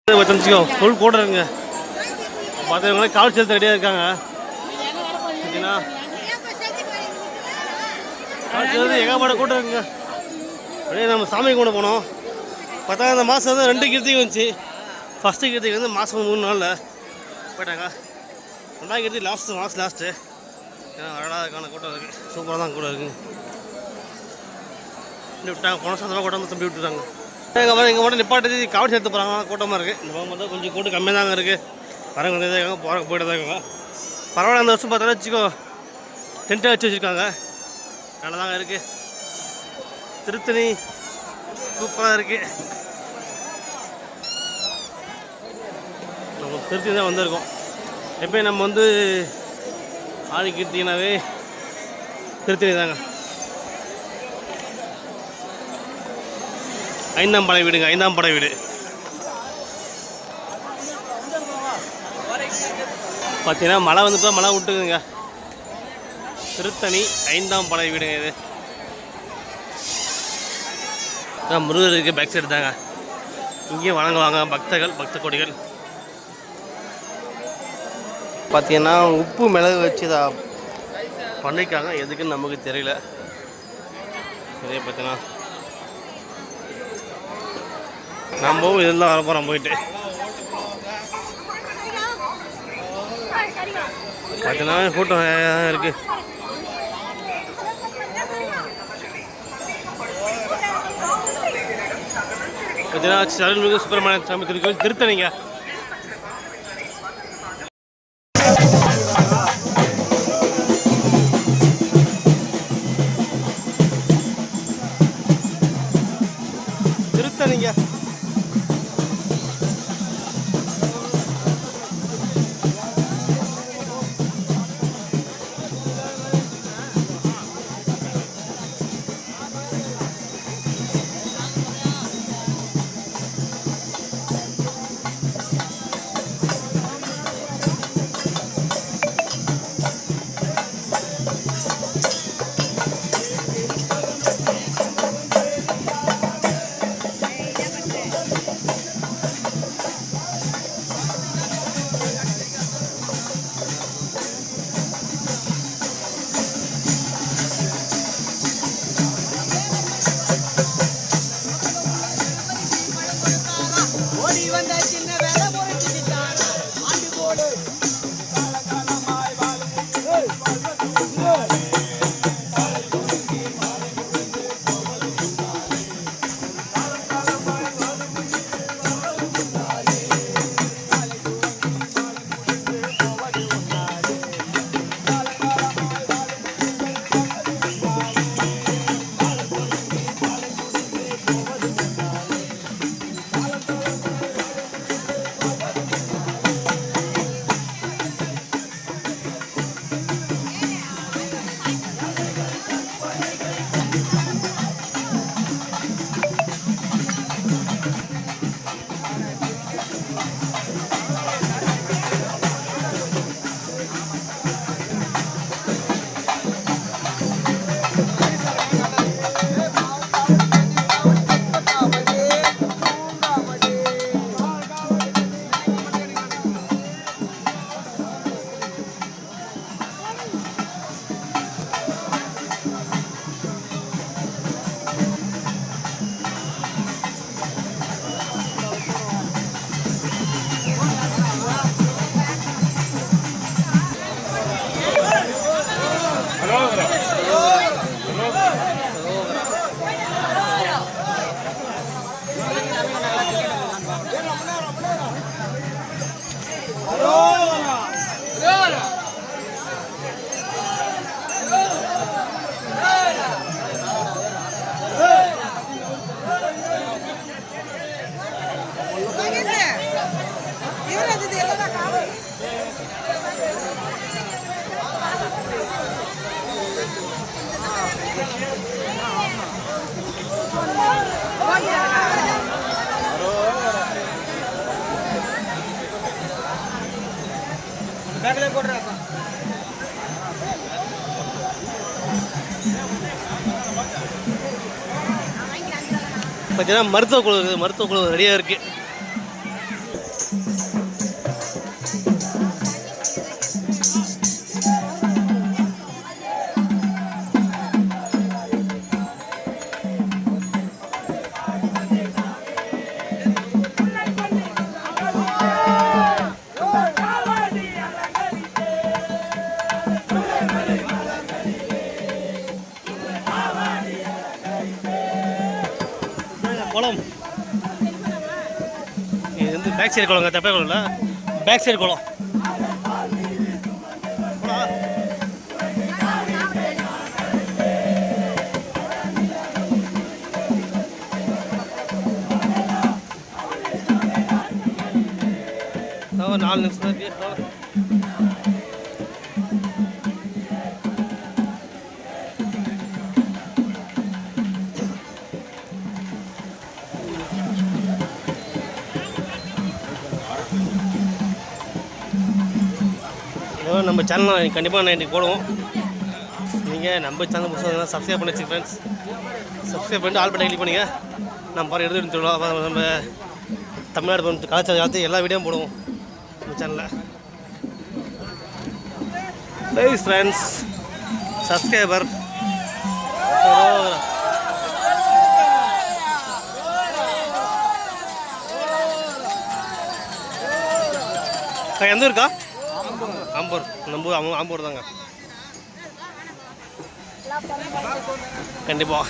Full கூட இருக்குங்க. மற்றவங்களாம் கால் செலுத்த ரெடியாக இருக்காங்க. ஓகேண்ணா, கால் செலுத்து ஏகப்பட்ட கூட்டம் இருக்குங்க. அப்படியே நம்ம சாமி கூட போனோம். பார்த்தா அந்த மாதம் வந்து 2 கிருத்திகை வந்துச்சு. ஃபஸ்ட்டு கிருத்திகை வந்து மாதம் 3 நாளில் போயிட்டாங்க. 2ஆவது கிருத்திகை லாஸ்ட்டு. ஏன்னா வரலாறுக்கான கூட்டம் இருக்குது. சூப்பராக தான் கூட இருக்குங்க. விட்டாங்க போன சாதமாக கூட்டம் தம்பி விட்டுட்டாங்க. எங்கள் மட்டும் நிப்பாட்டி காவடி சேர்த்து போகிறாங்க. கூட்டமாக இருக்குது. இந்த பக்கம் பார்த்தா கொஞ்சம் கூட்டம் கம்மியாக தாங்க இருக்குது. வரவங்க வந்து தான் இருக்காங்க, போகிற போய்ட்டு தான் இருக்காங்க. பரவாயில்ல, அந்த வருஷம் பார்த்தா வச்சுக்கோ டென்ட்டை வச்சு வச்சுருக்காங்க. நல்லா தாங்க இருக்குது. திருத்தணி சூப்பராக இருக்குது. நம்ம திருத்தணி தான் வந்திருக்கோம். எப்போயும் நம்ம வந்து ஆடி கிருத்தினாவே திருத்தணி தாங்க. 5ஆம் படை வீடுங்க. 5ஆம் படை வீடு பார்த்தீங்கன்னா மழை வந்துப்போ மழை விட்டுக்குங்க. திருத்தணி 5ஆம் படை வீடுங்க. இது முருகர் இருக்குது. பேக் சைடு தாங்க. இங்கேயும் வணங்குவாங்க பக்தர்கள், பக்த கொடிகள். பார்த்தீங்கன்னா உப்பு மிளகு வச்சு பண்ணிக்காங்க. எதுக்குன்னு நமக்கு தெரியல. இதே பார்த்தீங்கன்னா நம்மவும் இதெல்லாம் வர போகிறோம். போயிட்டு பார்த்தீங்கன்னா கூட்டம் இருக்குது. பார்த்தீங்கன்னா அருள்மிகு சுப்பிரமணிய சாமி திருக்கோயில் திருத்தணிங்க. திருத்தணிங்க பார்த்தீங்கன்னா மருத்துவ குழு ரெடியாக இருக்குது. வந்து பேக் சைடு குளங்க, தெப்பை குளம் இல்லை, பேக் சைடு குளம். ஒரு 4 நிமிஷம் தான் இருக்கு. நம்ம சேனலில் கண்டிப்பாக நான் இன்றைக்கி போடுவோம். நீங்கள் நம்ம சேனல் புதுசாக சப்ஸ்கிரைப் பண்ணி வச்சுக்க ஃப்ரெண்ட்ஸ். சப்ஸ்கிரைப் பண்ணிட்டு ஆல் பட்டன் கிளிக் பண்ணிங்க. நம்ம பாரு எடுத்து திருவிழா நம்ம தமிழ்நாடு கலாச்சார காலத்து எல்லா வீடியோவும் போடுவோம் நம்ம சேனலில். ப்ளீஸ் ஃப்ரெண்ட்ஸ், சப்ஸ்கிரைபர் எந்த இருக்கா? ஆம்பூர். நம்ம ஆம்பூர் தாங்க கண்டிப்பாக.